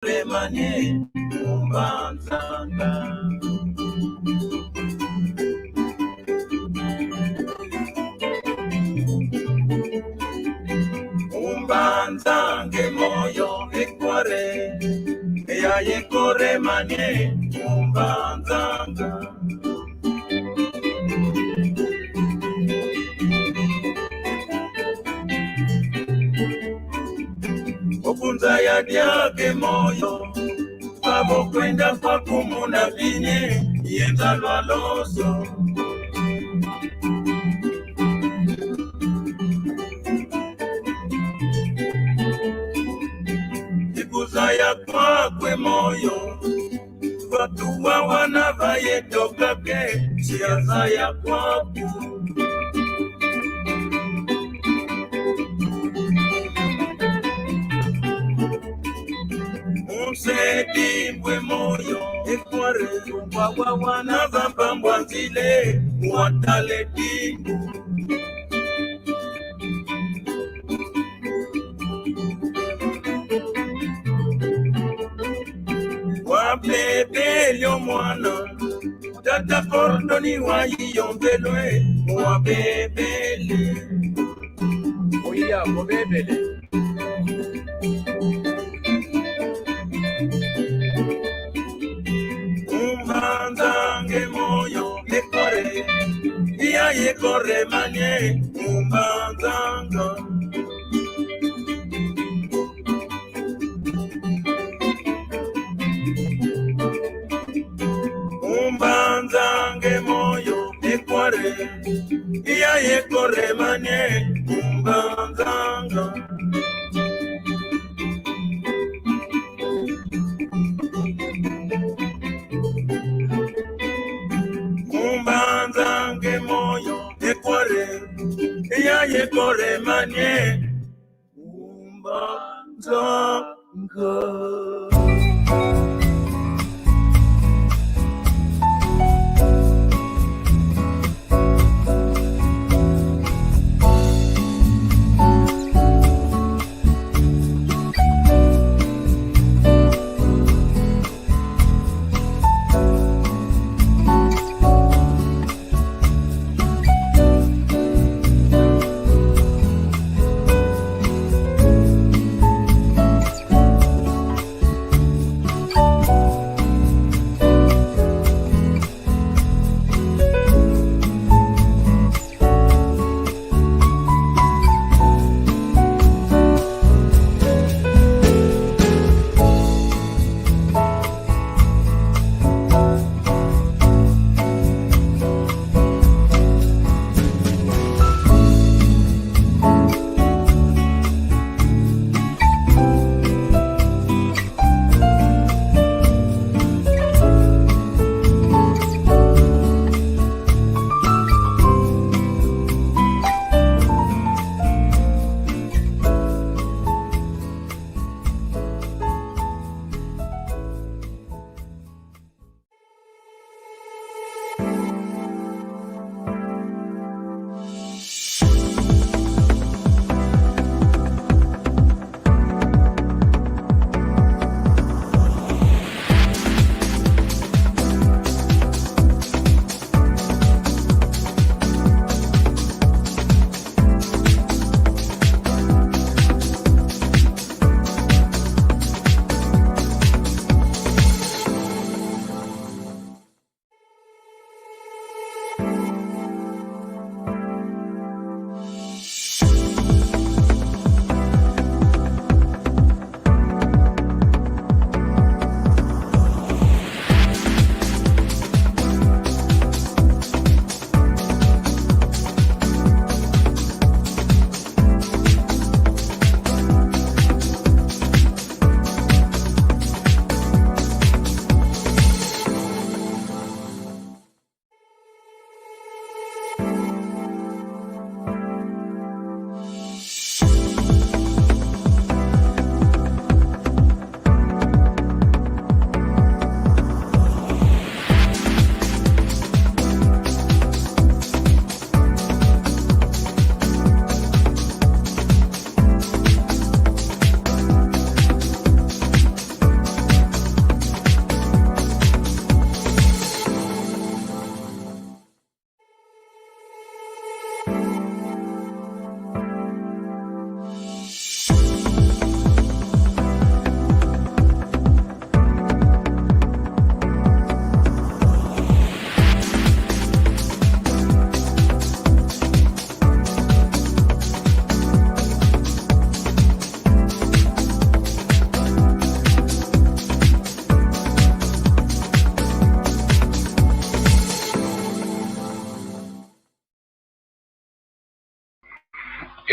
remanye umbanzanga umbanzange moyo ekware ya yekore manye umbanzanga okunza ya diake moyo babo kwenda kwa kumuna vinye yenda lwaloso ikuza ya kwakwe moyo watu wa wanavaye tokake siaza ya kwaku Msedimbwe moyo ekware wawa wanavamba mbwanzile mwatale dimbu wabebelyo mwana tata kordoni wayiyombelwe wabebele oya wabebele umbanzange moyo ekore iya yekore manye umbanzanga umbanzange moyo ekore iya yekore manye umbanzanga umbanzange moyo ekware iya yekore manye umbanzanga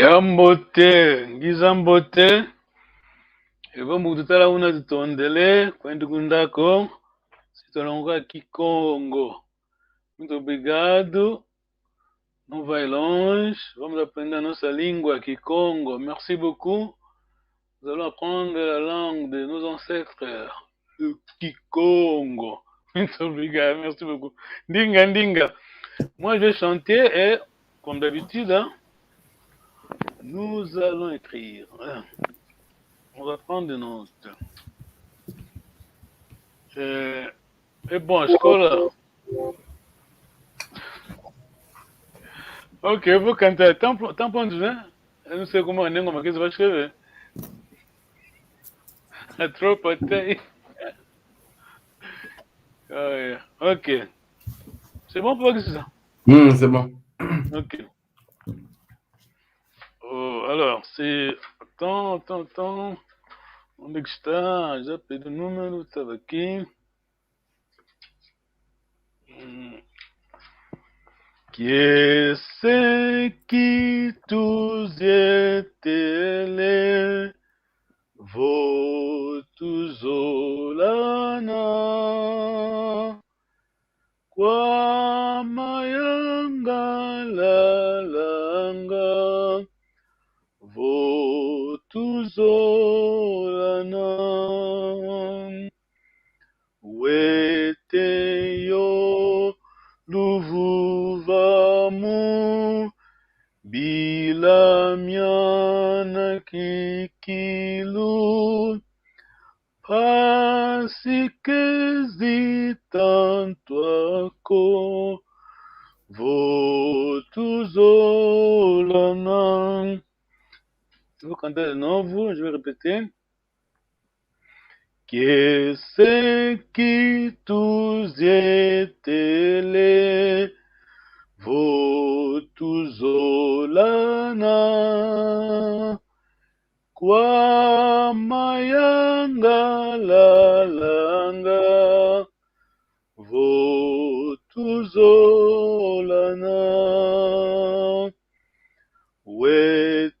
Yambote, ngizambote. Vamos tutala una tutondele kwenda kundako. Sitononga Kikongo. Muito obrigado. Não vai longe. Vamos aprender a nossa língua Kikongo. Merci beaucoup. Nous allons apprendre la langue de nos ancêtres. Le Kikongo. Muito obrigado. Merci beaucoup. Dinga, dinga. Moi, je vais chanter et, comme d'habitude, hein, nous allons écrire. On va prendre des notes. É bom, escola. Ok, eu vou cantar. Tá pronto, né? Eu não sei como a língua, mas que você vai escrever. A tropa tem. Ok. C'est bon pour ça? C'est bon. Ok. Oh, alors, c'est. Attends. Onde é que está? Já pedi o número, estava aqui. Que c'est qui tous étaient votuzolana kwa mayanga lalanga votuzolana weteyo luvuvamu bilamiana kikilu pasikezi-tanto-ako votuzolana. Je vais canter de nouveau, je vais répéter. Que c'est qui tous étaient votuzolana kwa mayanga lalanga votuzolana weteyo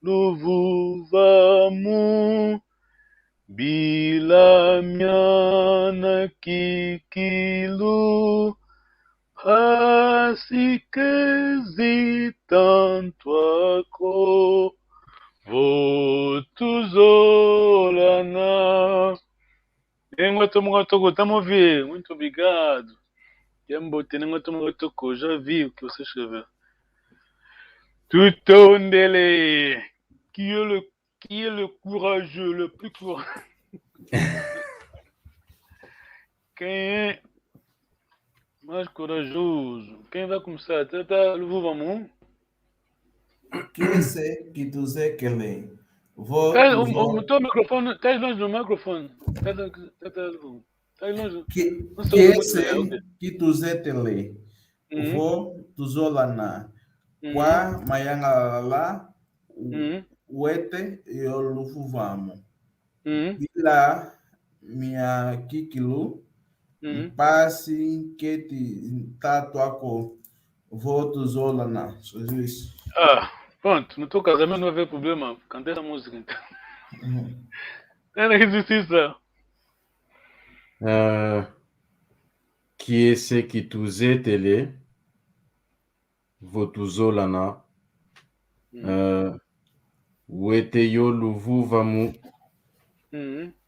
luvuvamu bilamiana kikilu pasikezi-tanto-ako votuzolana. Nengo tomo toko, tamo vi. Muito obrigado. Yambote, nengo tomo toko, já vi o que você escreveu. Tutondele. Qui est le courageux, le plus courageux? Quem é mais corajoso? Quem vai começar? Tá, vamos. Que c'est qui tous étaient O teu microfone, estás longe do microfone. Estás longe. Que c'est qui tous étaient votuzolana kwa mayanga lalala wete yoluvuvamu bila mia kikilu pasikezi-tanto-ako votuzolana. Ah, pronto. No teu casamento não vai haver problema. Cantei essa música então. Era exercício. Qui est ce qui tous étaient votuzolana weteyo luvuvamu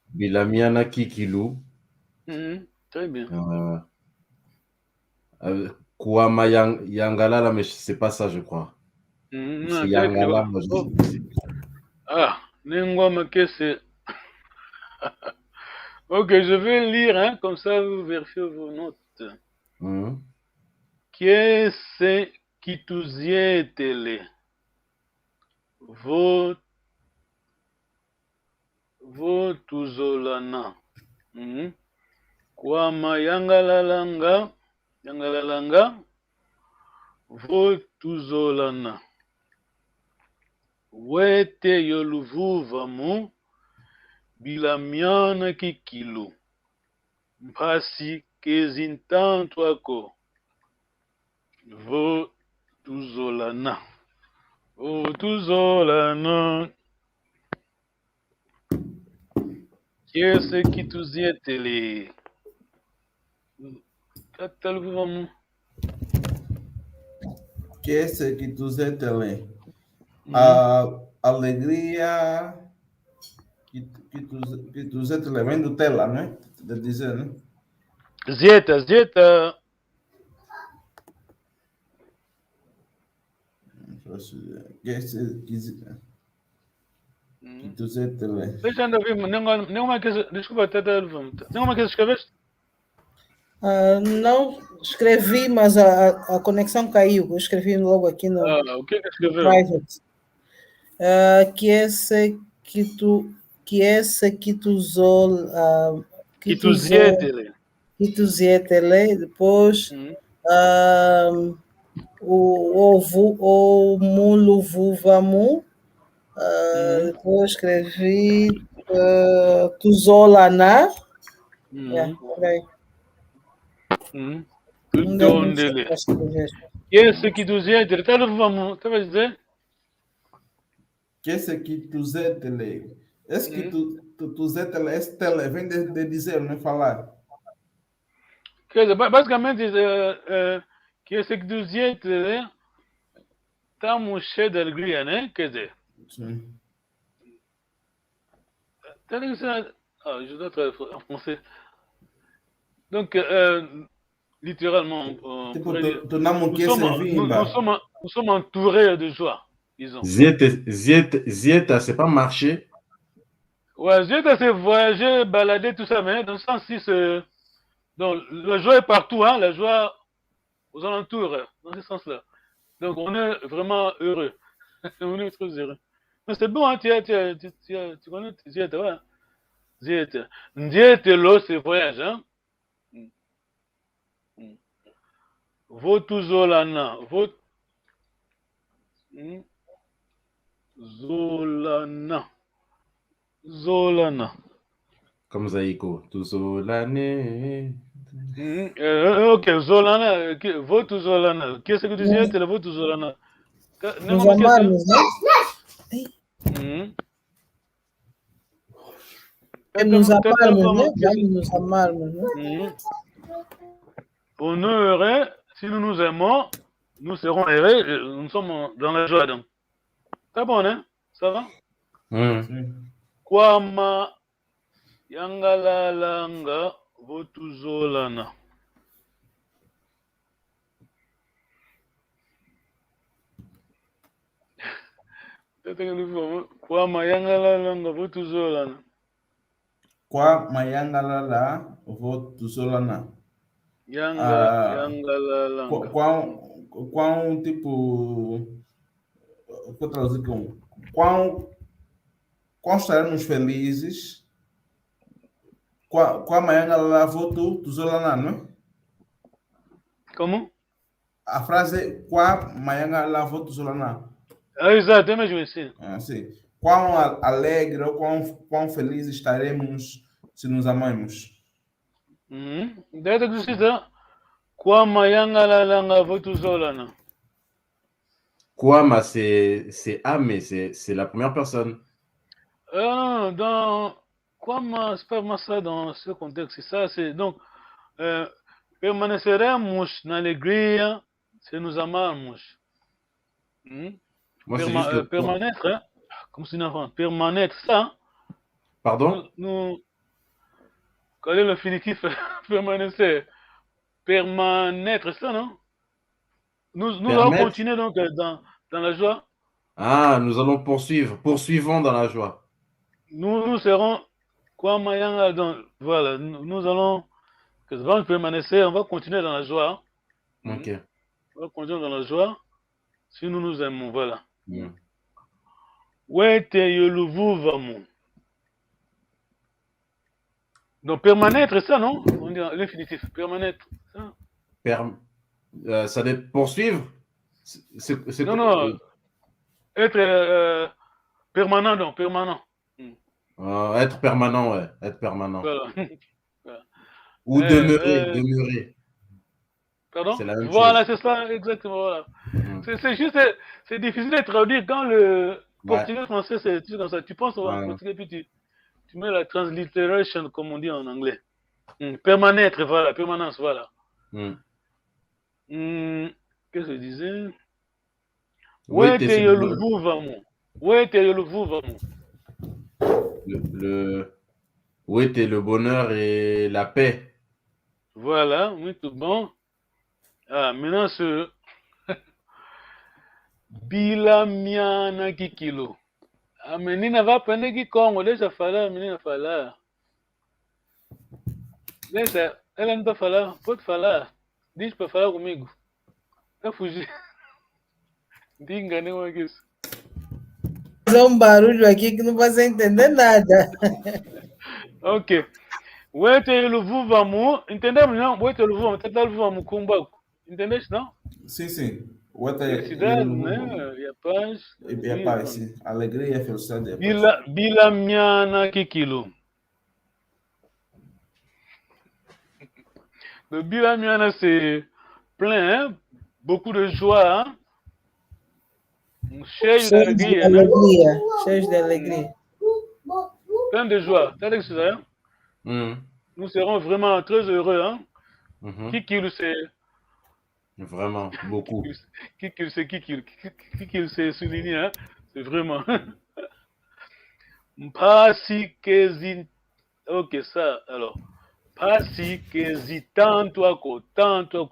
bilamiana kikilu Très bien. Kouama Yangalala, mais c'est pas ça, je crois. C'est Yangala. Ningoma que c'est. Ok, je vais lire, hein, comme ça vous vérifiez vos notes. Qu'est-ce qui tous y est-elle? Votuzolana. Kwama yangalalanga votuzolana wete yoluvuvamu bilamiana kikilu pasikezi-tanto-ako votuzolana. Votuzolana. Qu'est-ce qui tous y est télé? Qu'est-ce qui tous est télé? Alegria que tous est télé. Vem do tela, né? De dizer, né? Zieta. Qu'est-ce que tous est télé? Deixa eu ver, nenhuma que desculpa, nenhuma que escreveste? Não escrevi, mas a conexão caiu. Eu escrevi logo aqui no O que escreveu? private. Que esse que tu zietele, depois o mulo vuvamu, depois escrevi tuzolana. Tudondele. Qu'est-ce qui tu zietele? Tá vamos, tá vai dizer? Qu'est-ce qui tous est télé? Est-ce que tu é télé? Esse télé vem de dizer, não é falar. Quer dizer, basicamente, qu'est-ce que tu zietele? Estamos cheios de alegria, né? Quer dizer. Sim. Je dois traduire en français. Donc, littéralement, nous sommes entourés de joie, disons. Zieta, c'est pas marcher? Ouais, Zieta, c'est voyager, balader, tout ça, mais dans ce sens-ci, donc, la joie est partout, hein, la joie aux alentours, dans ce sens-là. Donc, on est vraiment heureux. On est très heureux. Mais c'est bon, hein, tu connais Zieta, ouais. Zieta. Zieta, l'eau, c'est voyage, hein. Votuzolana. Zolana. Comme Zaïko. Tuzolane. Ok, Zolana. Votuzolana. Qu'est-ce que tu disais? C'est le Votuzolana. Nos amarmos, né? Nos amarmos, né? Vamos nos amarmos, né? Pour nous heureux, si nous nous aimons, nous serons heureux, nous sommes dans la joie. Donc. C'est bon, hein? Ça va? Kwama yangalalanga votuzolana. Kwama yangalalanga votuzolana. Kwama yangalala votuzolana. Quão tipo, vou traduzir com quão estaremos felizes, quão amanhã ela votou tuzolana, não é? Como? A frase é quão amanhã ela votou tuzolana. Exato, é mesmo assim. Sim. Quão alegre ou quão felizes estaremos se nos amamos. Deve que você Kwama yangalalanga votuzolana. Kwama, c'est A, mais c'est la première personne. Dans Kwama, c'est pas vraiment ça dans ce contexte. Ça, c'est donc permaneceremos na alegria se nos amarmos. Moi, c'est juste permanêtre, hein? Comme si nous permanêtre, ça. Pardon? Quel est l'infinitif permanecer? Permanêtre, ça, non? Nous allons continuer donc dans la joie. Ah, nous allons poursuivons dans la joie. Nous serons quoi, Mayanga, voilà, nous allons permanecer, on va continuer dans la joie. Ok. On va continuer dans la joie si nous nous aimons, voilà. Ouais, te yoluvuvamu. Donc, permanêtre, ça, non? On dit l'infinitif, permanêtre. Ça doit poursuivre? Non. Être permanent, non, permanent. Être permanent, ouais. Être permanent. Voilà. Ou demeurer. Pardon? C'est la même Voilà, chose. c'est ça, exactement. Voilà. Mhm. C'est juste, c'est difficile de traduire quand le Ouais. portugais français, c'est comme ça. Tu penses au Ouais. portugais, puis tu mets la transliteration, comme on dit en anglais. Permanêtre, voilà, permanence, voilà. Mhm. Qu'est-ce que je disais? Wete, c'est le Wete, le bonheur et la paix. Voilà, oui, tout bon. Ah, maintenant, ce Bilamiana Kikilo. A menina vai aprender que Congo, deixa eu falar, a menina falar. Deixa, ela não está falar, pode falar. Diz para falar comigo. Tá fugir. Diga, nem é isso. Fazer barulho aqui que não vai entender nada. Ok. Wete Luvuvamu, entendemos não? Wete Luvuvamu, tenta Luvuvamu Kumbaku. Entendeste não? Sim. Outra Felicidade, né? E a paz. E a paz, sim. Alegria, felicidade e a paz. Bilamiana Kikilo. Le Bilamiana, c'est plein, hein? Beaucoup de joie, hein? Cheio de alegria, né? Cheio de alegria. Plein de joie. T'as dit que c'est ça, hein? Nous serons vraiment très heureux, hein? Kikilo, c'est... Vraiment, beaucoup. Kikilo, c'est souligné, hein? C'est vraiment... Pasi kezi... Ok, ça, alors. Pasi kezi tanto ako. Tanto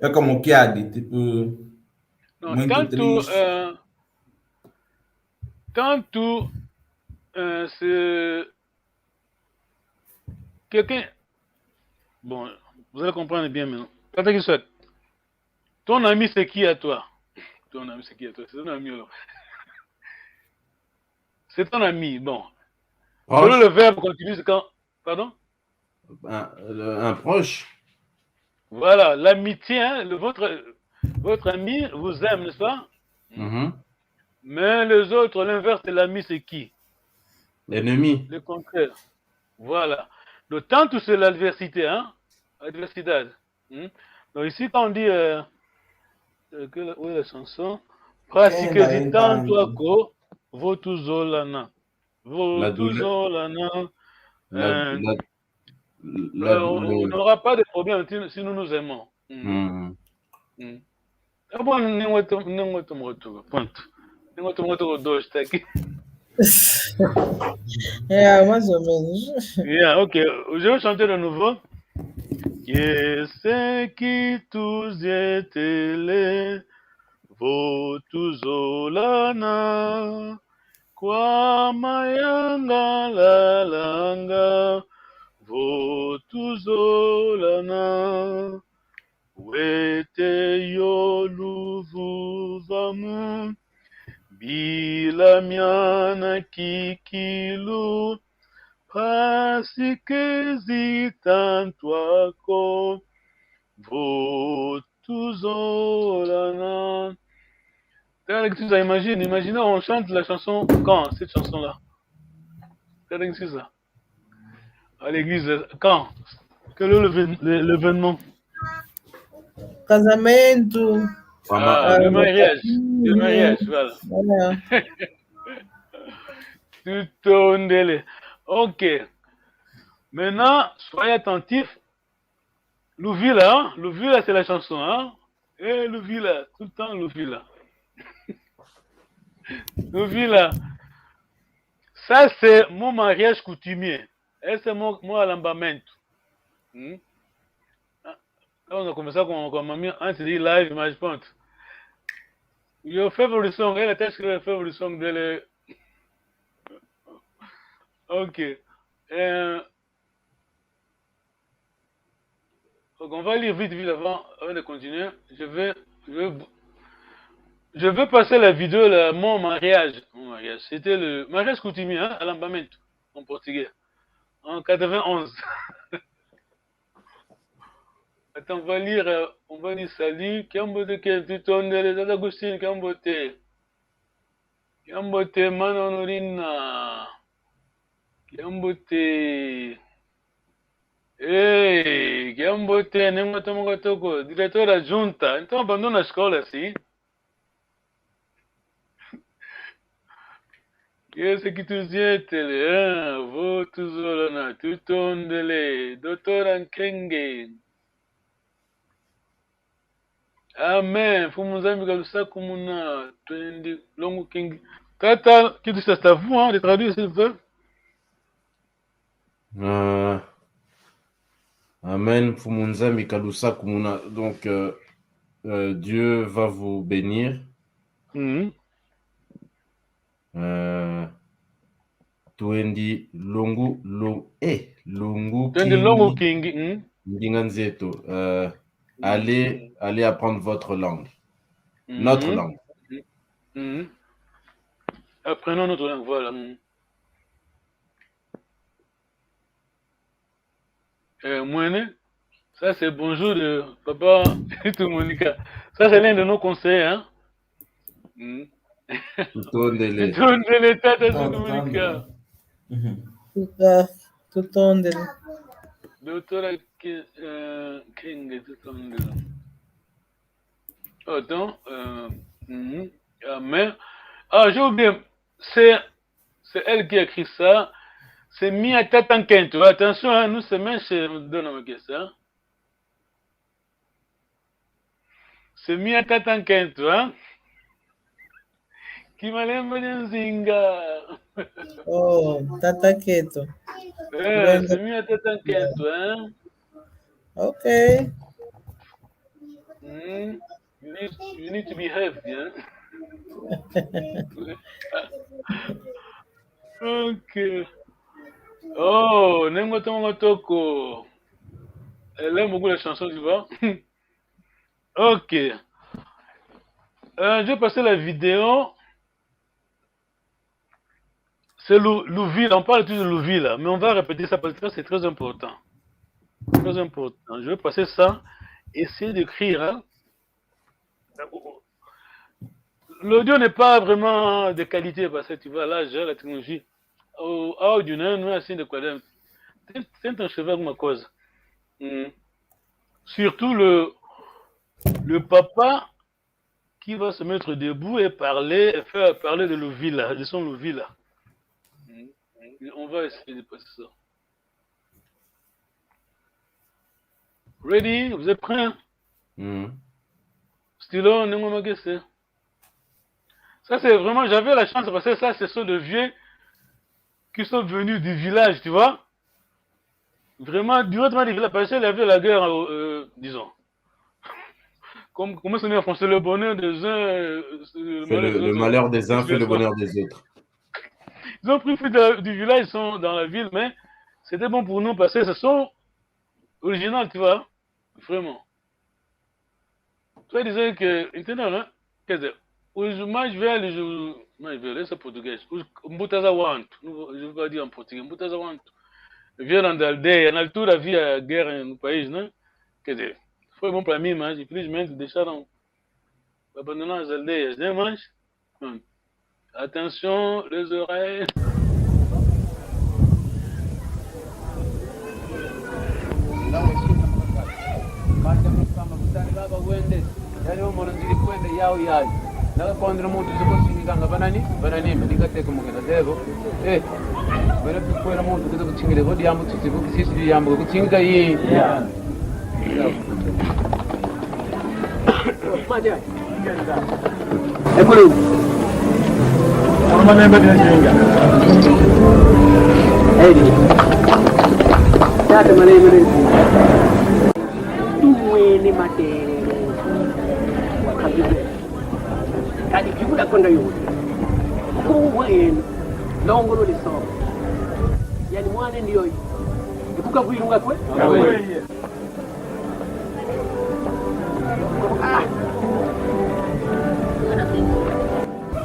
é como que há de tipo Non, muito triste. Tanto c'est quelqu'un. Bon, vous allez comprendre bien maintenant. Quand tu souhaites. Ton ami, c'est qui à toi? Ton ami, c'est qui à toi? C'est ton ami alors. C'est ton ami, bon. Selon le verbe qu'on utilise quand. Pardon? Un proche. Voilà, l'amitié, hein, votre ami vous aime, n'est-ce pas? Mais les autres, l'inverse de l'ami, c'est qui? L'ennemi. Le contraire. Voilà. Donc, tant que c'est l'adversité, hein? Adversidade. Donc, ici, quand on dit. Où est la chanson? Pratiquez tanto ako, votuzolana. Votuzolana. On n'aura pas de problème si nous nous aimons. Ah bon, Mais ou menos. Yeah, ok. Je vais chanter de nouveau. Que c'est qui tous étaient votuzolana. Kwa mayanga la langa. Votuzolana. Wete yoluvuvamu. Bilamiana kikilu. Pasikezi tanto ako. Votuzolana. Imaginez, on chante la chanson quand, cette chanson-là? C'est ça. À l'église, quand? Quel est l'événement? Casamento. Le mariage. Le mariage, voilà. Tout au délai. Ok. Maintenant, soyez attentifs. Louvila, c'est la chanson, hein? Et Louvila, tout le temps Louvila. Louvila. Ça, c'est mon mariage coutumier. Et c'est mon alambamento. On a commencé com a mamãe antes de ir live, mas pronto. Your favorite song, ele até escreveu a favorite song dele. Ok. Donc on va lire vite avant de continuer. Je vais passer la vidéo là, mon mariage. C'était le mariage coutumier, hein, alambamento, en portugais. En 91. Attends, on va lire salut. Kambote Kentitondele, Tata Agustine, Kambote. Kambote Manonorina. Kiambote. Ei, Kiambote, nem matamos toko. Diretora junta. Então abandona a escola assim. Esse que tu zietele, vou tu zolana, tu tondele, doutora Nkenge. Amen. Fomos amigos do saco muna, twendi longo king. Tata, que tu estás à vous, hein, de traduire s'il vous plaît. Amen. Fumunzambi Kalusa Kumuna. Donc, Dieu va vous bénir. Twendi longu longu Twendi longo king. Ndinganzeto. Allez apprendre votre langue. Notre langue. Apprenons notre langue, voilà. Moine, ça c'est bonjour de papa et tout Monica. Ça c'est l'un de nos conseils, hein. Tutondele. Tutondele, tata tout Monica. Tutondele. Doctora King, tutondele. Attends, Amen. Ah, j'ai oublié, c'est elle qui a écrit ça. C'est Mia Tatankento. Attention, hein, nous c'est même chez Donnons ça. C'est Mia Tatankento, hein. Qui m'a l'aimé zinga. Oh, Tatankento. C'est Mia Tatankento, hein. Okay. You need to behave, hein. Ok. Oh, Nengo Toko. Elle aime beaucoup les chansons, tu vois. Ok. Je vais passer la vidéo. C'est Louville. On parle toujours de Louville, mais on va répéter ça parce que c'est très important. Très important. Je vais passer ça. Essayer d'écrire. Hein. L'audio n'est pas vraiment de qualité parce que tu vois, là, j'ai la technologie. Oh, du nom, nous, assez de quoi. C'est un cheval ma cause. Surtout le papa qui va se mettre debout et faire parler de Louville, de son Louville. On va essayer de passer ça. Ready? Vous êtes prêts? Stylo, non, c'est. Ça, c'est vraiment, j'avais la chance de passer ça, ce sont de vieux qui sont venus du village, tu vois. Vraiment, directement du village, parce qu'il y avait la guerre, disons. Comment ça dit en français, le bonheur des uns, le malheur des uns fait le bonheur des autres. Ils ont pris du village, ils sont dans la ville, mais c'était bon pour nous parce que ce sont originaux, tu vois. Vraiment. Toi, ils disaient que, hein, qu'est-ce que moi, je vais aller, c'est portugais. Mbutaza want, je vais dire en portugais. Mbutaza want. Viens dans l'aldeia, on a toute la vie à guerre no país, né? Quer dizer, foi bom para mim, mas infelizmente deixaram abandonar as aldeias, né? Mas, attention, les oreilles. Naga pondre muito se conseguir banani me diga te como que devo bana pura muito que tu tinha vou diamo tu tipo que se diamo que tinha aí madia é por isso Ama nembe dinga Tata mane tu ni mate kadi jiguda kondo yo ko wayen longolo le so yani mwane ndiyo ikuka kuirunga kwe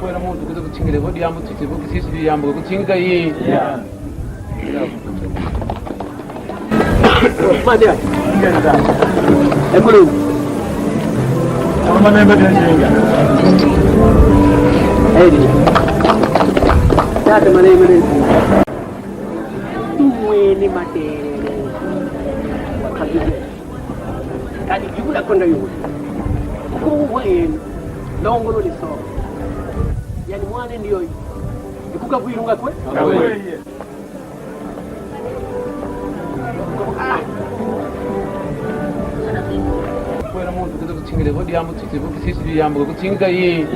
kwera muntu kuzo kuchingire bodi yamu titi buki sisi yamu kuchinga yi madia ekulu Ama nembe dinga Tata mane Umwene materere wakagize kandi igihugu akunda yuko umwene ndongolo liso yani mwane ndiyo ikuka kuirunga kwe kwera muntu kuza gutsingire bodi yamutse buki sisi yambuka gutsinga yi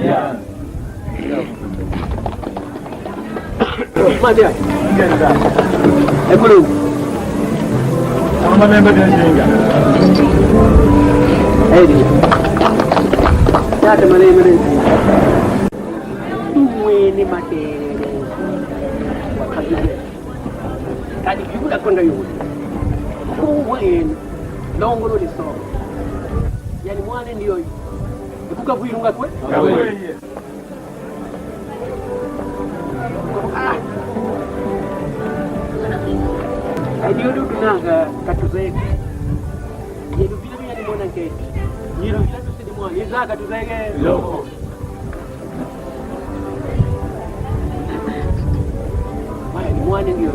Madia ekulu Amanembe genjinga. Tata manembe umwene materere wakagize kandi igihugu akunda yuko umwene ndongolo liso yani mwane ndiyo ikuka kuirunga kwe Adiyo dunanga katuzeke yedu vile vile ni mwana nketi yedu vile tusidi mwana yeza katuzeke loko waya ni mwana ndiyo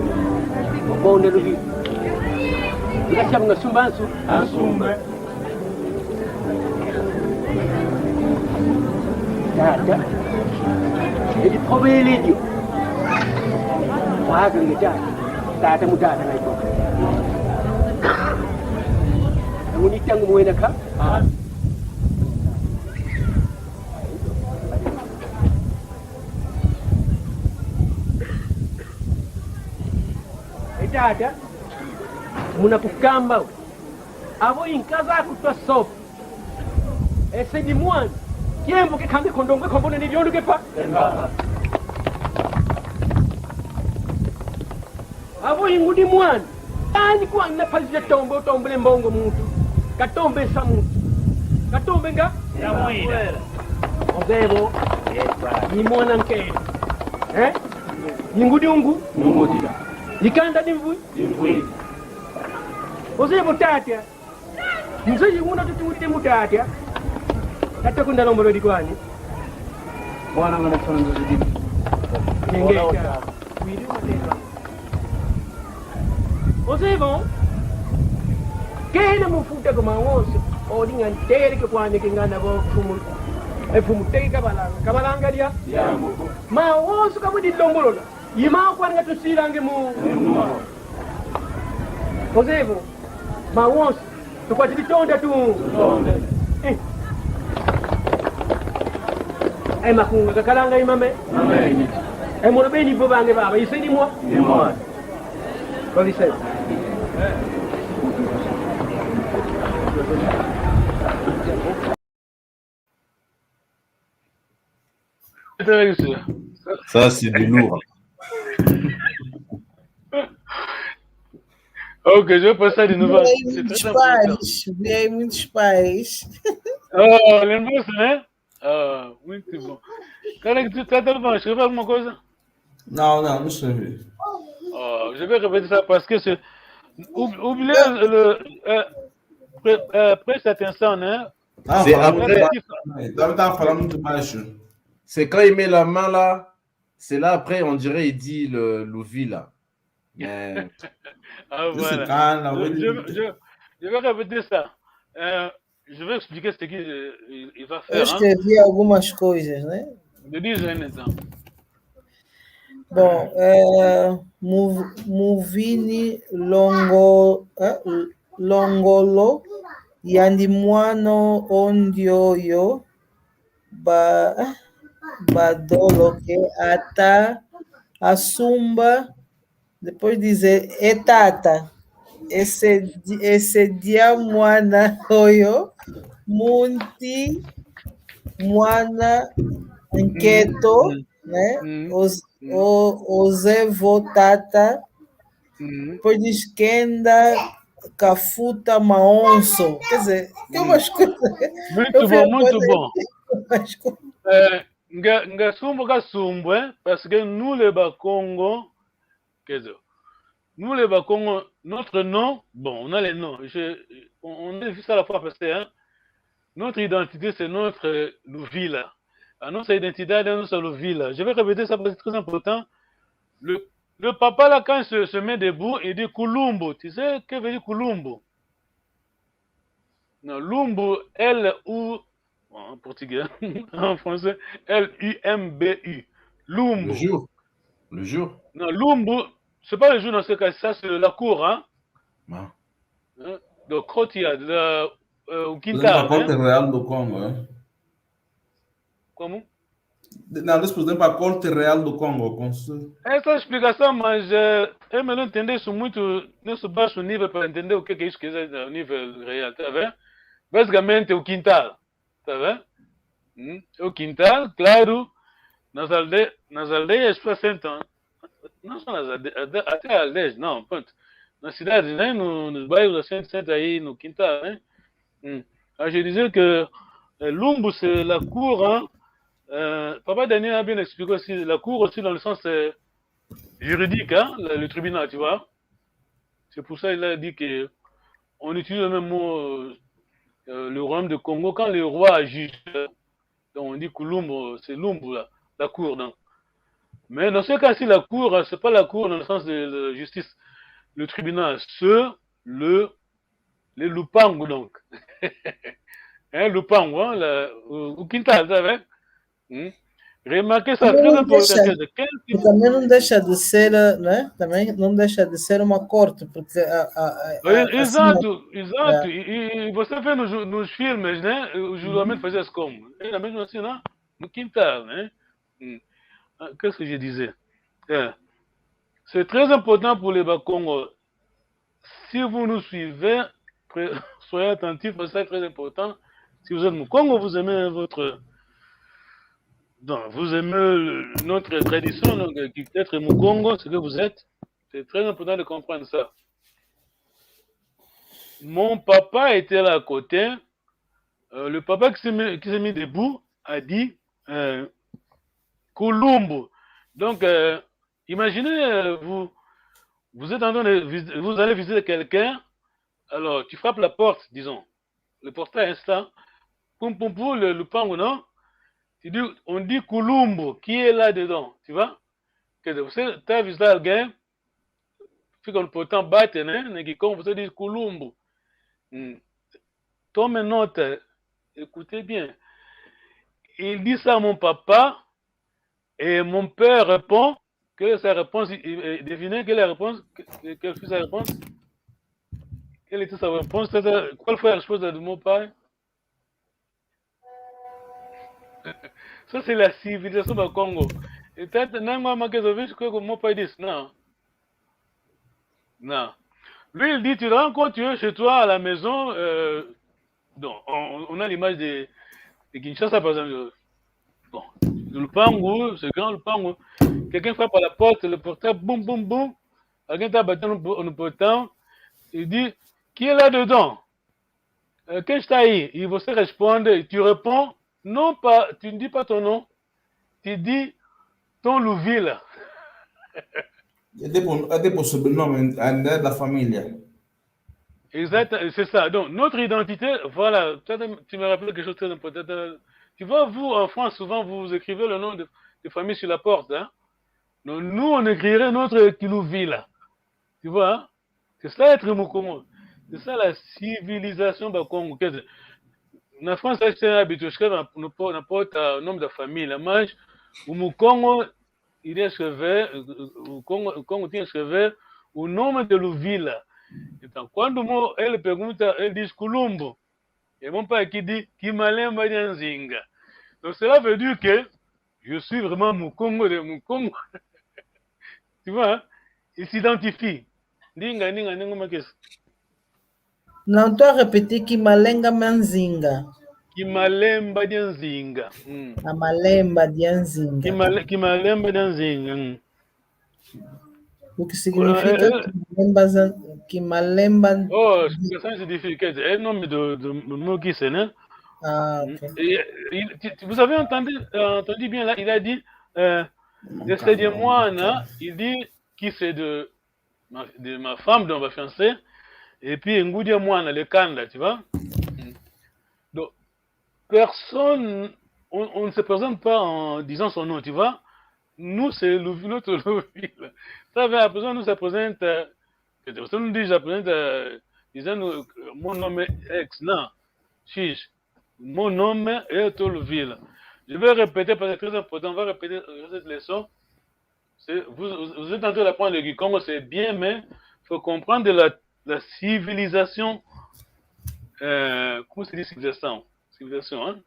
bonde lubi ikashabu nga sumbansu Asumbe. tata edi probeledio waga ngeta tata mutata ngaiko nguni tangu mwena ka tata munakukamba abo inkaza kutwa sopo ese di mwana kiembo kikande kondongwe kombone ni byondo kepa abo ingudi mwana ani kwa na pazia tombo tombele mbongo muntu katombe sa muntu katombe nga ya mwira ozebo ni mwana nke ingudi ungu ngudi ikanda dimvu dimvu ozebo tatya mzee yuna tutuite mutatya hata kunda lombolo dikwani bwana ngana tsondo zidi ngengeka wili matema ozebo kena mufuta ko mawonso odinga ntere ke kwane kingana bo fumu fumu teke kabalanga dia mawonso kabudi lombolo yima kwanga tusilange mu ozebo mawonso tukwati bitonda tu ay makunga kakalanga imame ay mono beni bo bange baba yiseni mo ko lise Ça, c'est du lourd. Ok, je vais passer de nouveau. Vem muitos pais. Oh, lembra-se, né? Ah, muito bom. Cara, tu tá tentando escrever alguma coisa? Não, não escrevi. Oh, je vais répéter ça parce que c'est... Oubliez preste attention, né? C'est après. Tava falando muito baixo. C'est quand il met la main là, c'est là après, on dirait, il dit le Louvi là. Mais... Ah, voilà. Je vais répéter ça. Je vais expliquer ce qu'il va faire. Eu escrevi algumas coisas, né? De 10 anos, então. Bom, Muvini Longolo Yandimwano Ondioyo Badolo que ata Assumba, depois dizer etata, esse dia mwana oyo munti mwana inquieto, né? Ozevo tata, depois diz kenda kafuta maonso, quer dizer, tem umas coisas. Muito bom, muito bom. Ngasumbo gasumbo, parce que nous les Bakongo, nous les Bakongo, notre nom, bon, on a les noms, on a vu ça la fois passée, hein? Notre identité c'est notre Louvila. Notre identité est notre Louvila. Je vais répéter ça parce que c'est très important. Le le papa là, quand il se met debout, il dit Kulumbo. Tu sais que veut dire Kulumbo? Non, Lumbo, L-U, en portugais, en français, L-U-M-B-U. Le Lumbo. jour. Le jour. Non, Lumbo, c'est pas le jour dans ce cas, ça c'est la cour, hein. Ah. Donc, Courtyard, au Por exemplo, a quintal, Corte hein. Real do Congo, hein? Comment? Não, por exemplo, a Corte Real do Congo, com Essa explicação, mas eu não entender isso muito nesse baixo nível para entender o que é isso que é no nível real, tá vendo? Basicamente, o quintal, tá vendo? O quintal, claro, nas aldeias as pessoas sentam, não só nas aldeias, até aldeias, não, pronto. Nas cidades, né? Nos bairros, assim, senta aí no quintal, né? Alors, je disais que Lumbu, c'est la cour, hein? Papa Daniel a bien expliqué aussi, la cour aussi dans le sens juridique, hein, le tribunal, tu vois. C'est pour ça qu'il a dit qu'on utilise le même mot, le royaume de Congo, quand le roi juge, donc on dit que Lumbu, c'est Lumbu, la cour. Donc. Mais dans ce cas-ci, la cour, c'est pas la cour dans le sens de la justice, le tribunal, c'est le Lupango, donc. Hein, Lupango, hein, o quintal, tá vendo? Remarquez ça, très important. Também não deixa de ser, né? Também não deixa de ser uma corte, porque exato, exato. E você vê nos filmes, né? O julgamento fazia como? Era mesmo assim, não? No quintal, né? Qu'est-ce que je disais? C'est très important pour les Bakongo. Si vous nous suivez, soyez attentifs, c'est très important. Si vous êtes Mukongo, vous aimez votre... Donc, vous aimez notre tradition, donc, qui peut être Mukongo, ce que vous êtes. C'est très important de comprendre ça. Mon papa était là à côté. Le papa qui s'est mis debout a dit Kulumbu. Donc, imaginez, vous êtes en train de vous allez visiter quelqu'un. Alors, tu frappes la porte, disons. Le portail instant. Poum, poum, poum, le pango, non? On dit Kulumbu, qui est là-dedans, tu vois? Tu as visité quelqu'un, puis qu'on peut t'en battre, hein? Comme vous dit Kulumbu. Tomez note, écoutez bien. Il dit ça à mon papa, et mon père répond, quelle est sa réponse? Devinez quelle est la réponse? Quelle fut sa réponse? Quelle était sa réponse? Quelle fut la réponse de mon père? Ça, c'est la civilisation du Congo. Et peut-être, que mon père dit, non. Non. Lui, il dit, tu te rends compte, tu es chez toi à la maison. Donc, on a l'image de Kinshasa, par exemple. Bon, le pango, c'est grand le pango. Quelqu'un frappe à la porte, le portable, boum, boum, boum. Quelqu'un t'a battu en portant. Il dit, qui est là-dedans? Qu'est-ce que tu as eu? Il va se répondre, tu réponds, non, pas, tu ne dis pas ton nom, tu dis ton Louville. É tipo sobrenome de la famille. Exact, c'est ça. Donc, notre identité, voilà, tu me rappelles quelque chose de très important. Tu vois, vous, en France, souvent, vous écrivez le nom de famille sur la porte. Hein? Donc, nous, on écrirait notre Kilouville. Tu vois, hein? C'est ça être Mukongo. C'est ça la civilisation du Congo. En France, c'est habitué. N'importe un nom de famille. La manche, au Mukongo, il est écrivé, au Congo, il est écrivé au nom de Louville. Então, quando ele pergunta, ele diz Kulumbu. Et mon père qui dit Kimalemba Nyanzinga. Donc cela veut dire que je suis vraiment Mukongo de Mukongo. Tu vois, hein? Il s'identifie. Ninga, ninga, ninga, makes. Não estou a repetir Kimalenga Manzinga. Kimalemba Nyanzinga. A Malemba Nyanzinga. Kimalemba Nyanzinga. O que significa Kimalemba. Oh, ça signifie un nom de Mogis, hein? Ah, ok. Vous avez entendu bien là, il a dit de moi, il dit qui c'est de ma femme, de ma fiancée, et puis Ngoudia Moana, le Kanda, tu vois? Personne, on ne se présente pas en disant son nom, tu vois. nous, c'est notre Louville. Ça va, après nous, ça présente, ça nous dit, ça présente, disons, mon nom est X, non, Chiche. Mon nom est Louville. Je vais répéter parce que c'est très important, on va répéter cette leçon. Vous êtes en train d'apprendre le Kikongo, c'est bien, mais il faut comprendre la civilisation. Comment se dit civilisation? Civilisation, hein?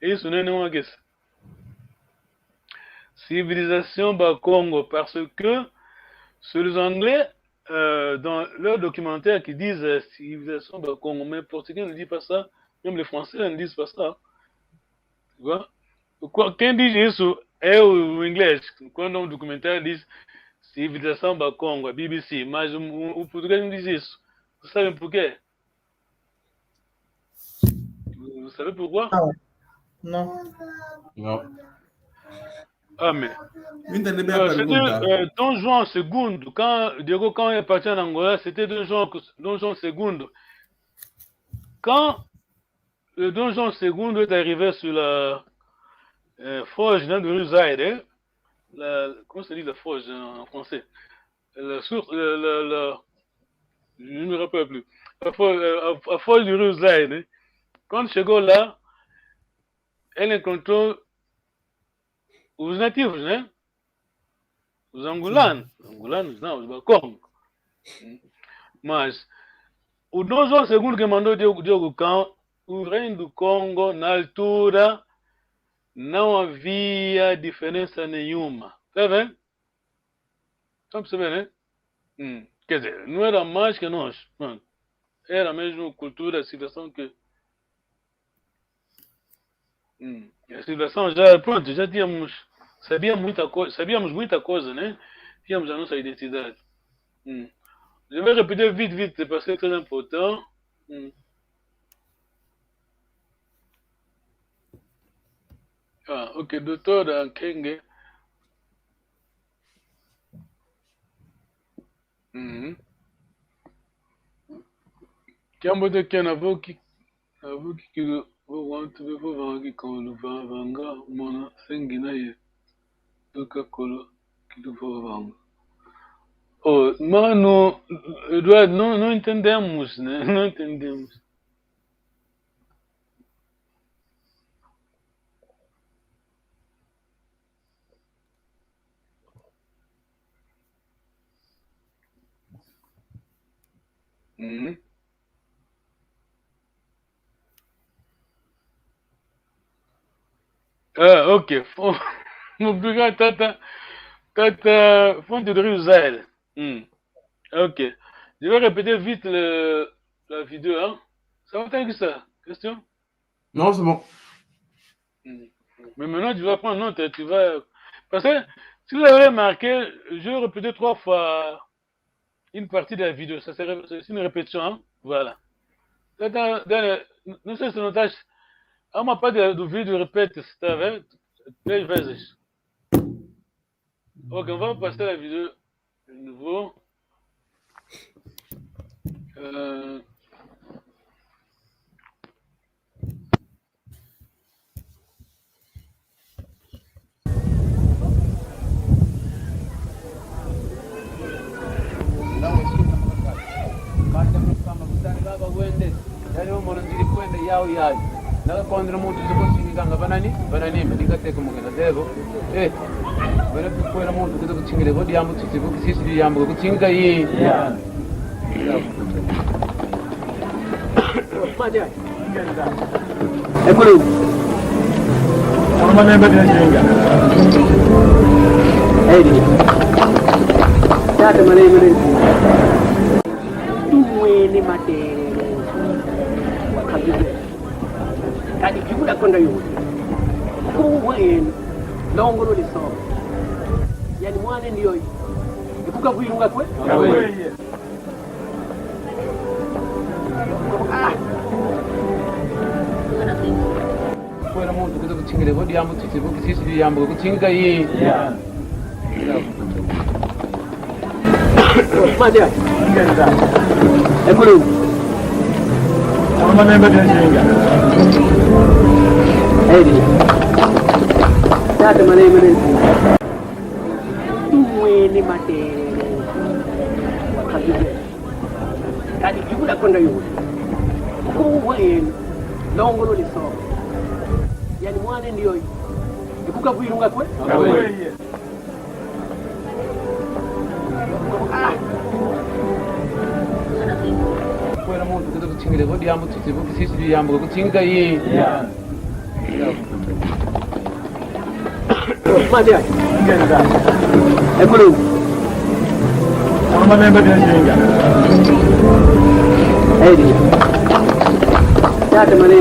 Et ce n'est pas que civilisation Congo, parce que c'est les Anglais, dans leur documentaire, qui disent civilisation Congo, mais les Portugais ne disent pas ça, même les Français ne disent pas ça. Tu vois? Quand ils disent ça, ou anglais, quand le documentaire dit civilisation Congo, BBC, mais les Portugais ne disent ça. Vous savez pourquoi? Vous savez pourquoi? Non. Non. Ah, mais. C'était Don Juan II. Quand Diego est parti en Angola, c'était Don Juan II. Quand le Don Juan II est arrivé sur la forge de rue Zaire, comment se dit la forge en français? Je ne me rappelle plus. La forge de rue Zaire. Quand Chego là, elle rencontre os nativos, né? Os angolanos. Angolanos não, os Bakongo. Mas o Dom João II que mandou Diogo Cão, o reino do Congo, na altura, não havia diferença nenhuma. Tá vendo? Estão percebendo, né? Quer dizer, não era mais que nós. Mano. Era mesmo cultura, civilização que... A civilização já, pronto, já tínhamos, sabíamos muita coisa, né? Tínhamos a nossa identidade. Je vais répéter vite, parce que c'est très important. Ah, ok, doutor Ankenge. Kiambo de Kenavoki, Avoki, want vangi kolo vanga mona sengina ye duka kolo kido vanga. Oh, mano, Eduardo, não entendemos, né? Não entendemos. Ah, ok. Obrigado, Tata Fonte de Rizel. Ok. Je vais répéter vite la vidéo. Hein? Ça va que ça? Question? Non, c'est bon. Mais maintenant, tu vas prendre note. Tu vas... Parce que, si vous avez remarqué, je vais répéter 3 fois une partie de la vidéo. C'est une répétition. Hein? Voilà. Não sei se notaste. Há uma parte do vídeo repete, está vendo? 3 vezes. Ok, on va passer la vidéo de nouveau. Quando não muito se ganga banani medica te como que na devo bana ficou era muito que tinha levo de amo se que se de amo que tinha aí é por isso Ama lembra de Njenga. já te mandei tu ele mate kadi kibuda konda yuri kuwen longolo liso yani mwane ndiyo ikuka kuirunga kwe era muito que tinha levo de amo que se de amo que tinha aí mate é por isso Ama lembra de Njenga. já te mandei umweni matere wakabile kadi jibula konda yule kuweni longolo liso yani mwane ndiyo ikuka kuirunga kwe kwera muntu kuza kuchingire kodi yambo tuzibu kisisi yambo kuchinga yi Madia. Ekulu. Ama nembe tenjinga. Edi. Tata mane.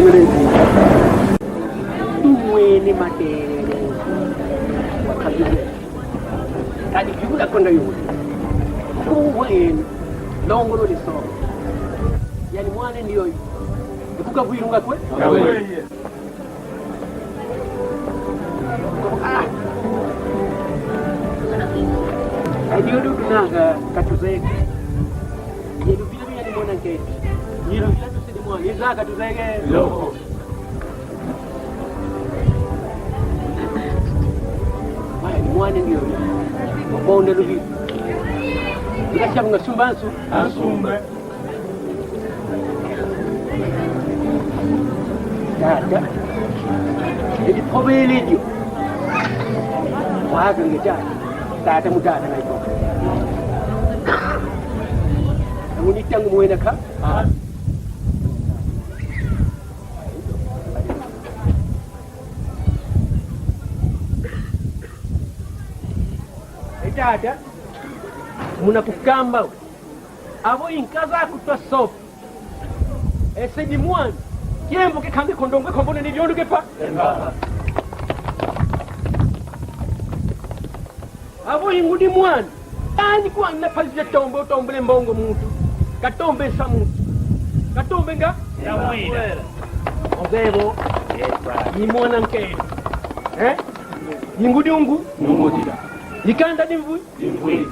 Umweni matere. Wakabile. Kadi jibula konda yule. Kuweni longolo liso. Yani mwane ndiyo ikuka kuirunga kwe? Adiyo dunanga katuzege. Yelu bila bila ni mwana nketi. Yelu bila tusidi mwana. Iza katuzege. Yo. Waya ni mwana ndiyo. Mbonde lubi. Ikasha mga sumbansu. Asumbe. Tata. Edi probeli dio. Waga ngejana. Tata mutata na ito. Ngunit yang umuwi na ka? Tata, muna kukamba abo inkaza kutwa sofu. Ese di mwana. Kiembo ke kambi kondongwe kombone ni yondu ke pa? Abo ingudi mwana. Ani kwa na pazia tombo tombele mbongo muntu. Katombe sa muntu. Katombe nga? Ya mwina. Ozebo. Ni mwana nke. Ingudi ungu? Ngudi. Nikanda dimvu? Dimvu.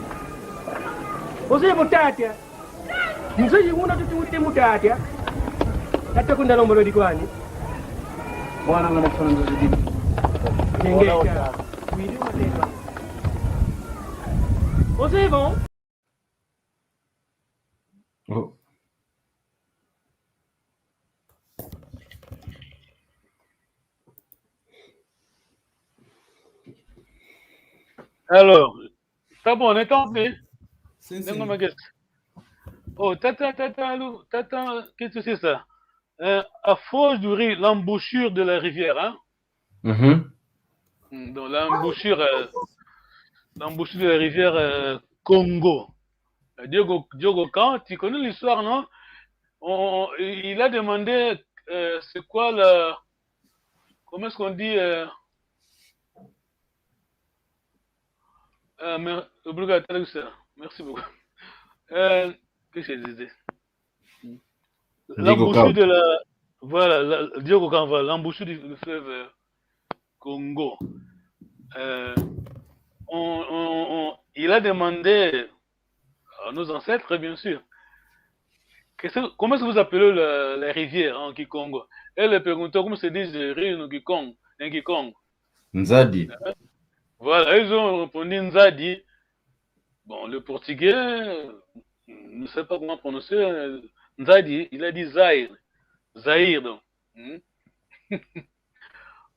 Ozebo tatia. Mzee una tutuite mutatia. Kata kunda lombolo di kwani? mwana ngana kufanya ndio Nengeka. Wili mateka. C'est bon. Oh. Alors, tá bom, né? Então, Sim, sim. nenhuma questão. Oh, tata, qu'est-ce que c'est ça? À force du riz, l'embouchure de la rivière, hein? Donc, l'embouchure de la rivière Congo. Diogo Kan, tu connais l'histoire, non? Il a demandé, c'est quoi la... Comment est-ce qu'on dit merci beaucoup. Qu'est-ce que je disais? L'embouchure de la... Voilà, Diogo Kan, voilà, l'embouchure du fleuve Congo. Il a demandé à nos ancêtres, bien sûr, comment est-ce que vous appelez la rivière en Kikongo? Elle a pergunté comment se dit en Kikongo. Nzadi. Voilà, ils ont répondu Nzadi. Bon, le portugais ne sait pas comment prononcer Nzadi, il a dit Zaïre. Zaïre, donc.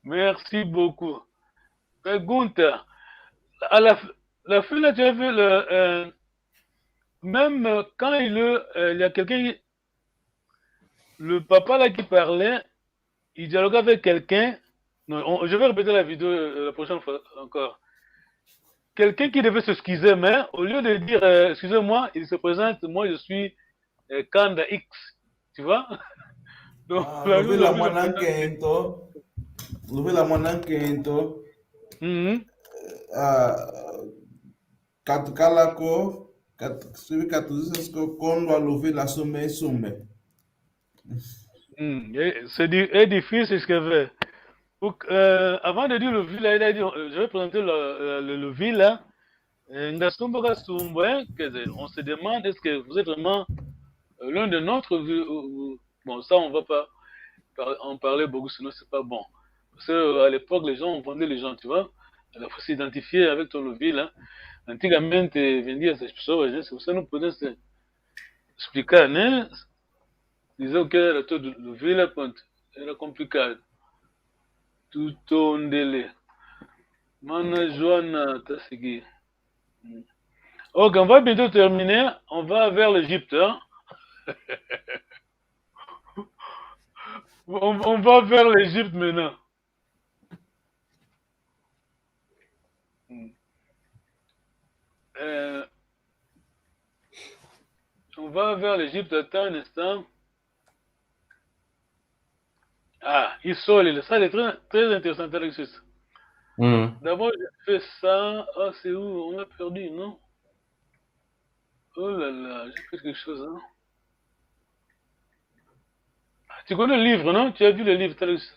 Merci beaucoup. Gunther, à la fin, là, tu as vu même quand il y a quelqu'un, le papa là qui parlait, il dialoguait avec quelqu'un. Non, je vais répéter la vidéo la prochaine fois encore. Quelqu'un qui devait s'excuser, mais au lieu de dire excusez-moi, il se présente, moi je suis Kanda X. Tu vois? Donc, la Mwanakento. La Mwanakento. Katukalako. Celui qui a tout dit, c'est qu'on doit lever la sommet. C'est difficile ce qu'il veut. Donc, avant de dire le ville, il a dit je vais présenter le ville là. On se demande est-ce que vous êtes vraiment l'un de notre bon, ça on va pas en parler beaucoup, sinon c'est pas bon. Parce qu'à l'époque, les gens, on vendait les gens, tu vois. il faut s'identifier avec ton Uvila. Antigamente vendia essas pessoas, né? Se você não pudesse explicar, né? Dizer o que era todo Uvila, pronto, era complicado. Tutondele. Mana Joana, tá seguindo. Ok, on va bientôt terminer. On va vers l'Égypte. Hein? On va vers l'Égypte maintenant. On va vers l'Égypte. Attends un instant. Ah, Isole, ça c'est très, très intéressant, Alexis. D'abord, j'ai fait ça. Ah, c'est où? On l'a perdu, non? Oh là là, j'ai fait quelque chose, hein? Tu connais le livre, non? Tu as vu le livre, Alexis?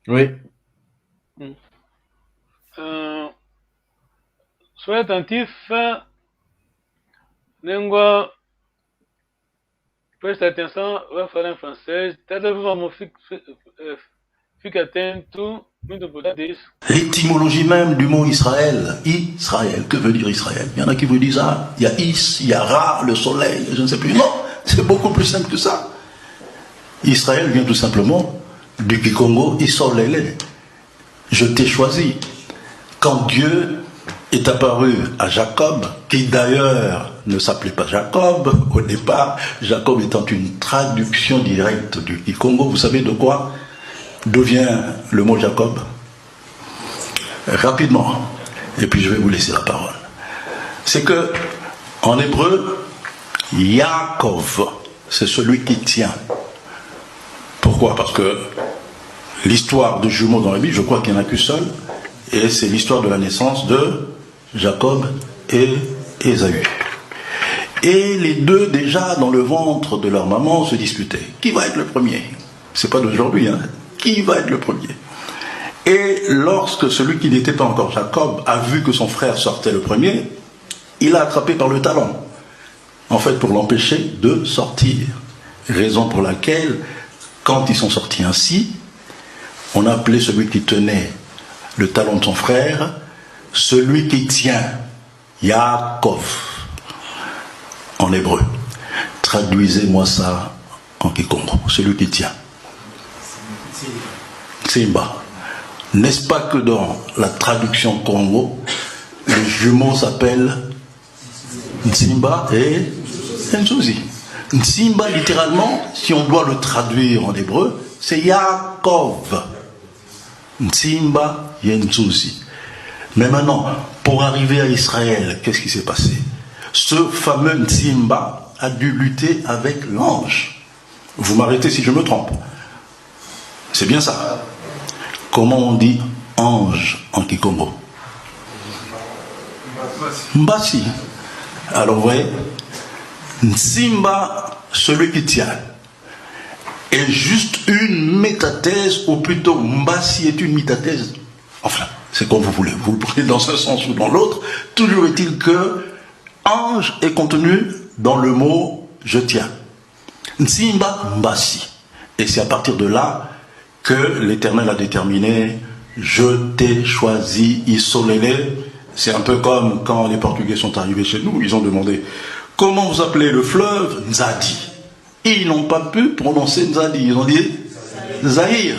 Oui. Soyez attentif. Lingua. Preste atenção, vai falar em francês. Tenta fica atento, muito importante isso. L'étymologie même du mot Israël, Israël, que veut dire Israël? Il y en a qui vous disent, ah, il y a Is, il y a Ra, le soleil, je ne sais plus. Non, c'est beaucoup plus simple que ça. Israël vient tout simplement du Kikongo, Isolele. Je t'ai choisi. Quand Dieu est apparu à Jacob, qui d'ailleurs ne s'appelait pas Jacob au départ, Jacob étant une traduction directe du Kikongo, vous savez de quoi? D'où vient le mot Jacob? Rapidement, et puis je vais vous laisser la parole. C'est que, en hébreu, Yaakov, c'est celui qui tient. Pourquoi? Parce que l'histoire de jumeaux dans la Bible, je crois qu'il n'y en a qu'une seule, et c'est l'histoire de la naissance de Jacob et Ésaü. Et les deux, déjà, dans le ventre de leur maman, se disputaient. Qui va être le premier? C'est pas d'aujourd'hui, hein. Qui va être le premier? Et lorsque celui qui n'était pas encore Jacob a vu que son frère sortait le premier, il l'a attrapé par le talon. En fait, pour l'empêcher de sortir. Raison pour laquelle, quand ils sont sortis ainsi, on a appelé celui qui tenait le talon de son frère, celui qui tient, Yaakov, en hébreu. Traduisez-moi ça en kikongo, celui qui tient. Simba. N'est-ce pas que dans la traduction Congo, les jumeaux s'appellent Nsimba et Nzuzi. Nsimba, littéralement, si on doit le traduire en hébreu, c'est Yaakov. Nsimba et Nzuzi. Mais maintenant, pour arriver à Israël, qu'est-ce qui s'est passé? Ce fameux Nsimba a dû lutter avec l'ange. Vous m'arrêtez si je me trompe. C'est bien ça. Comment on dit ange en Kikongo? Mbasi. Alors vous voyez, Nsimba, celui qui tient, est juste une métathèse, ou plutôt Mbasi est une métathèse. Enfin, c'est comme vous voulez. Vous le prenez dans un sens ou dans l'autre. Toujours est-il que ange est contenu dans le mot je tiens. Nsimba, Mbasi. Et c'est à partir de là que l'Éternel a déterminé, je t'ai choisi, Isolele. C'est un peu comme quand les Portugais sont arrivés chez nous, ils ont demandé, comment vous appelez le fleuve? Nzadi. Ils n'ont pas pu prononcer Nzadi, ils ont dit Zahir.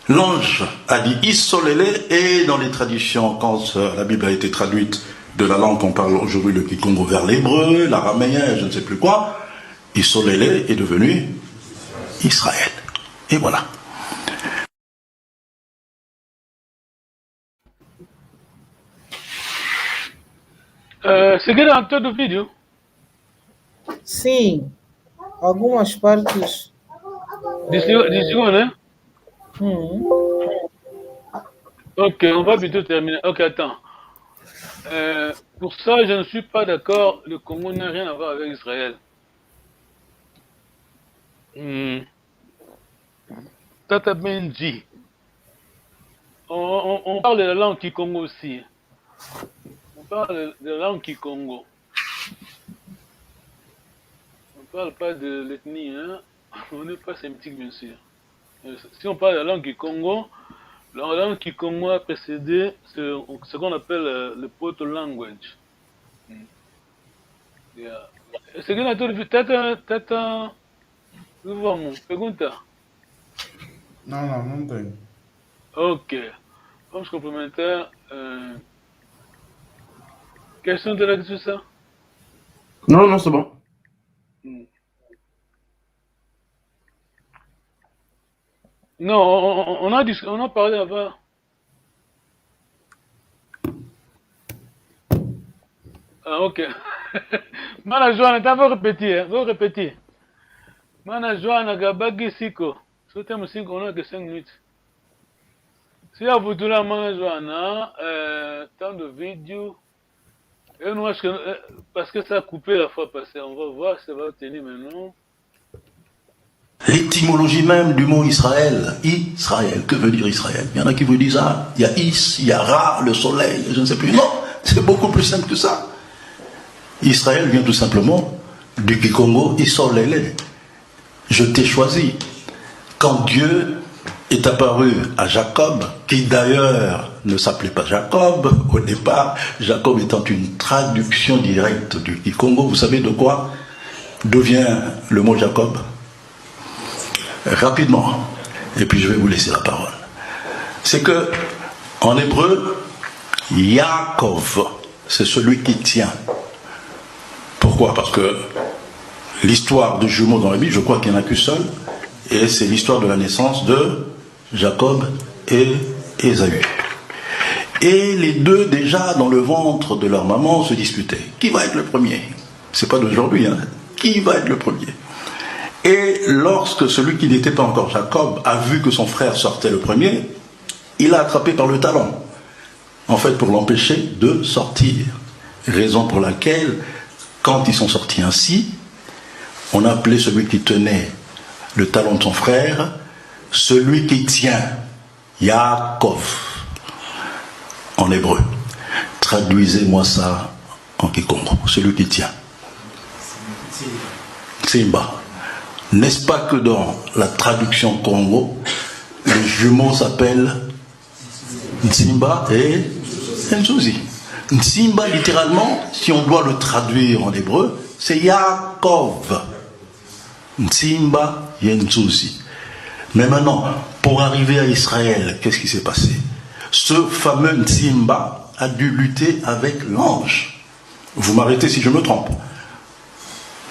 L'ange a dit Isolele, et dans les traditions, quand la Bible a été traduite de la langue qu'on parle aujourd'hui, le Kikongo, vers l'hébreu, l'araméen, je ne sais plus quoi, Isolele est devenu Israël. Et voilà. Você quer dar todo o vídeo? Sim, algumas partes. Desligou, né? Ok, on va bientôt terminer. Ok, attends. Pour ça, je ne suis pas d'accord. Le Congo n'a rien à voir avec Israël. Tata Benji. On parle de la langue Kikongo aussi. On parle de la langue Kikongo. On ne parle pas de l'ethnie, hein. On n'est pas sémitique, bien sûr. Si on parle de la langue Kikongo, La langue Kikongo a précédé ce qu'on appelle le proto language. Yeah. C'est que tata, vamos, pergunta. Não tem. Ok. Vamos complémentaire. Question de la discussion? Non, c'est bon. Non, on a parlé avant. Ah, ok. Mana Joana, t'as répéter. Mana Joana, Gabagi Siko. Sur le thème 5, on a que 5 minutes. Si à vous là, Mana Joana, temps de vidéo. Et nous, parce que ça a coupé la fois passée, on va voir si ça va tenir maintenant. L'étymologie même du mot Israël, Israël, que veut dire Israël? Il y en a qui vous disent, ah, il y a Is, il y a Ra, le soleil, je ne sais plus. Non, c'est beaucoup plus simple que ça. Israël vient tout simplement du Kikongo, Isolele. Je t'ai choisi. Quand Dieu est apparu à Jacob, qui d'ailleurs ne s'appelait pas Jacob au départ, Jacob étant une traduction directe du Kikongo, vous savez de quoi? D'où vient le mot Jacob? Rapidement, et puis je vais vous laisser la parole. C'est que, en hébreu, Yaakov, c'est celui qui tient. Pourquoi? Parce que l'histoire de jumeaux dans la Bible, je crois qu'il n'y en a qu'une seule, et c'est l'histoire de la naissance de Jacob et Ésaü. Et les deux, déjà, dans le ventre de leur maman, se disputaient. Qui va être le premier? C'est pas d'aujourd'hui, hein. Qui va être le premier? Et lorsque celui qui n'était pas encore Jacob a vu que son frère sortait le premier, il l'a attrapé par le talon, en fait pour l'empêcher de sortir. Raison pour laquelle, quand ils sont sortis ainsi, on appelait celui qui tenait le talon de son frère, celui qui tient, Yaakov, en hébreu. Traduisez-moi ça en Kikongo, celui qui tient. Simba. N'est-ce pas que dans la traduction Congo, les jumeaux s'appellent Nsimba et Nzuzi. Nsimba, littéralement, si on doit le traduire en hébreu, c'est Yaakov. Nsimba et Nzuzi. Mais maintenant, pour arriver à Israël, qu'est-ce qui s'est passé? Ce fameux Nsimba a dû lutter avec l'ange. Vous m'arrêtez si je me trompe.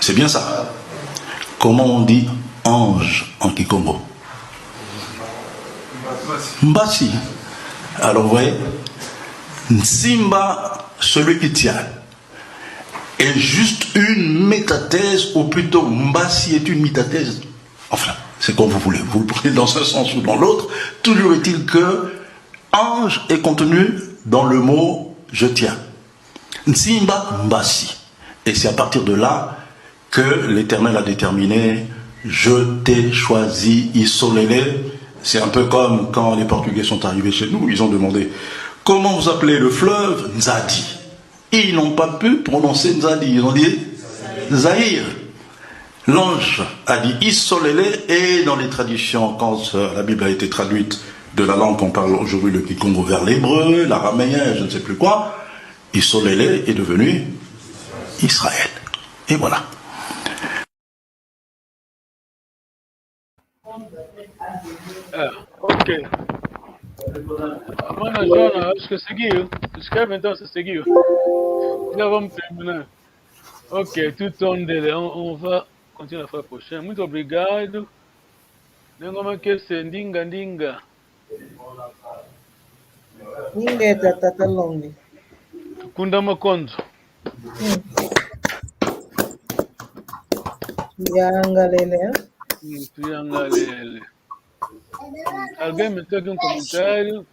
C'est bien ça. Comment on dit ange en Kikongo? Mbasi. Alors vous voyez, Nsimba, celui qui tient, est juste une métathèse, ou plutôt Mbasi est une métathèse. Enfin, c'est comme vous voulez. Vous le prenez dans un sens ou dans l'autre. Toujours est-il que ange est contenu dans le mot je tiens. Nsimba, Mbasi. Et c'est à partir de là que l'Éternel a déterminé, je t'ai choisi, Isolele. C'est un peu comme quand les Portugais sont arrivés chez nous, ils ont demandé, comment vous appelez le fleuve? Nzadi. Ils n'ont pas pu prononcer Nzadi, ils ont dit Zahir. L'ange a dit Isolele, et dans les traditions, quand la Bible a été traduite de la langue qu'on parle aujourd'hui, le Kikongo, vers l'hébreu, l'araméen, je ne sais plus quoi, Isolele est devenu Israël. Et voilà. Ah, ok. Mana Joana, acho que seguiu. Escreve então se seguiu. Já vamos terminar. Ok, tout on dele. On va continuer la fois prochaine. Muito obrigado. Nengoma que se ndinga. Ninguém tá longe. Kunda Makonzo. Yangalele. Tuyangalele. Alguém me tem aqui um comentário?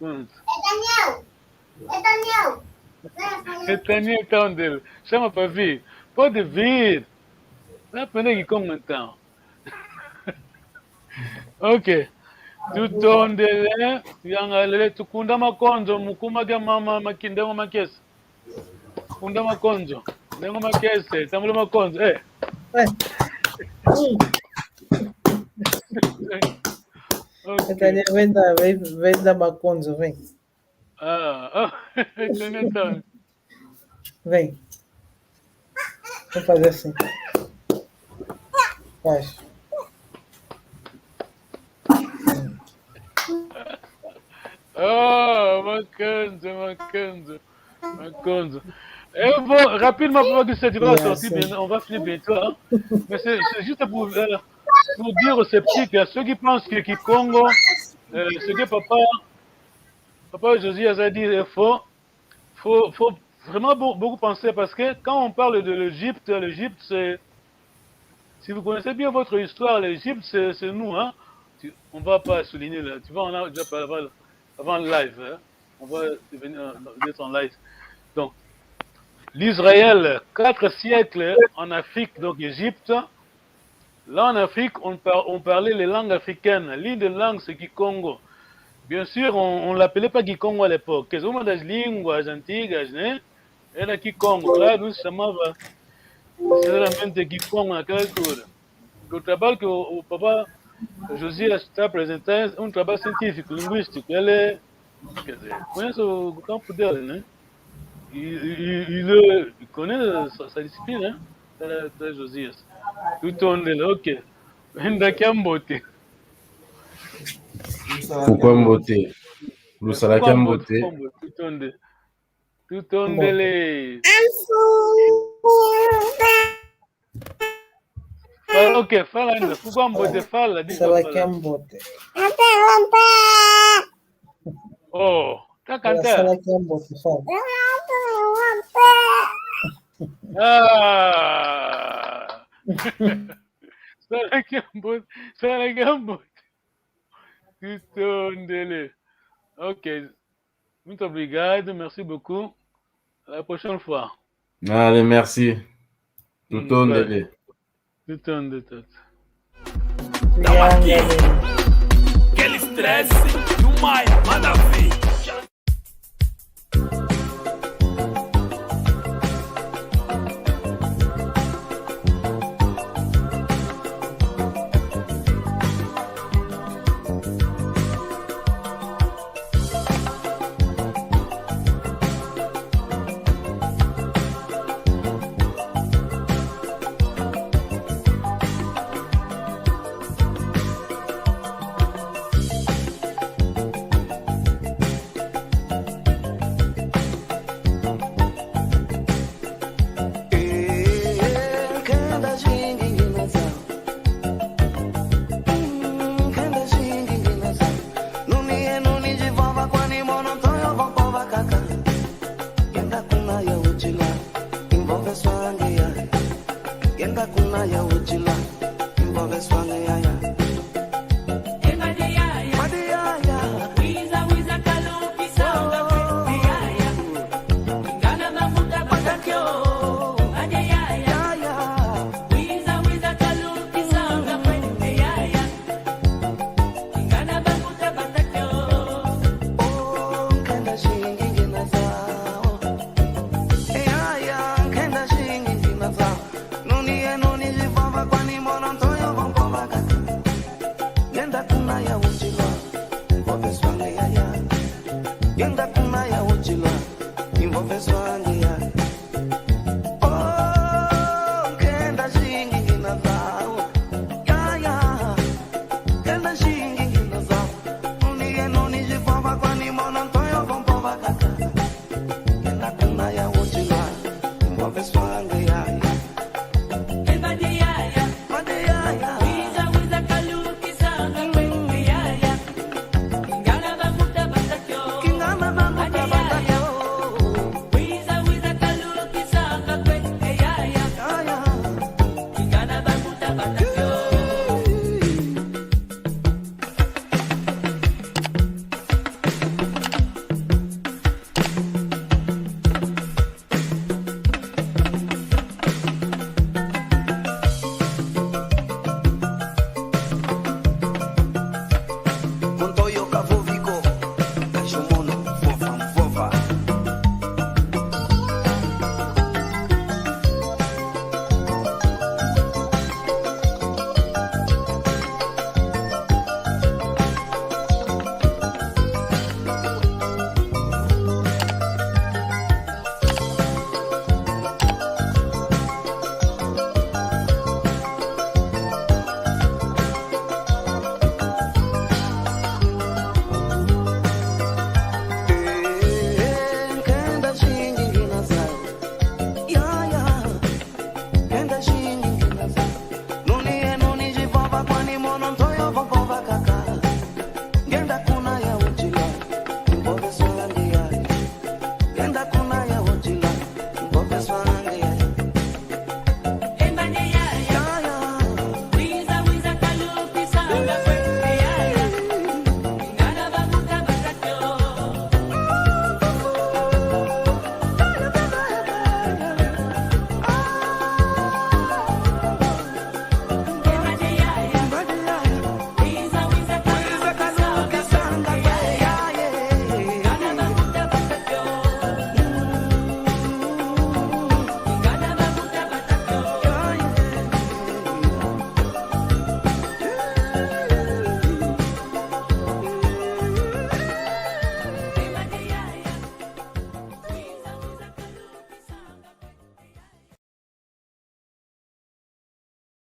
É Daniel então dele. Chama para vir. Pode vir. Não aprender aqui como então. Ok. Tudo onde é, Yangalele, Tukunda Makonzo, Mukuma Mama Makindema Makes. Kunda Makonzo. Nengo Makese, Tamulo Makonzo. Ok. Nathalie, vem dar Maconzo, vem. Então. Vem. Vamos fazer assim. Faz. Maconzo. Eu vou rapidement pour que cette va sortir, on va finir bientôt. Hein? Mais c'est juste pour dire aux sceptiques, à ceux qui pensent que Congo, ce que Papa Josias a dit est faux. Faut vraiment beaucoup penser parce que quand on parle de l'Égypte, c'est. Si vous connaissez bien votre histoire, l'Égypte, c'est nous. Hein? On ne va pas souligner là. Tu vois, on a déjà parlé avant le live. Hein? On va devenir en live. Donc, l'Israël, 4 siècles en Afrique, donc Égypte. Là, en Afrique, on parlait les langues africaines. L'une des langues, c'est Kikongo. Bien sûr, on ne l'appelait pas Kikongo à l'époque. C'est une des langues antiques, era Kikongo. Là, nous, ça m'a sinceramente Kikongo à quelle chose. Le travail que o papa José está apresentando é um trabalho científico, linguístico. Ele é, quer dizer, conhece o campo dele, né? Il connaît sa discipline, hein? C'est Josias. Tout on est là, ok. Ndaki Mbote. Pourquoi Mbote? Lusalaki Mbote. Tout on est là. Ok, fala ainda. Pourquoi Mbote fala? Lusalaki Mbote. Oh, tá cantando. Lusalaki Mbote, fala. Ah! Será que é um bote? Ok. Muito obrigado. Merci beaucoup. À la prochaine fois. Allez, merci. Tout on est. Tout on est. Aquele estresse do Maia, manda ver. Yenda kuna ya uchilwa, imbo peswange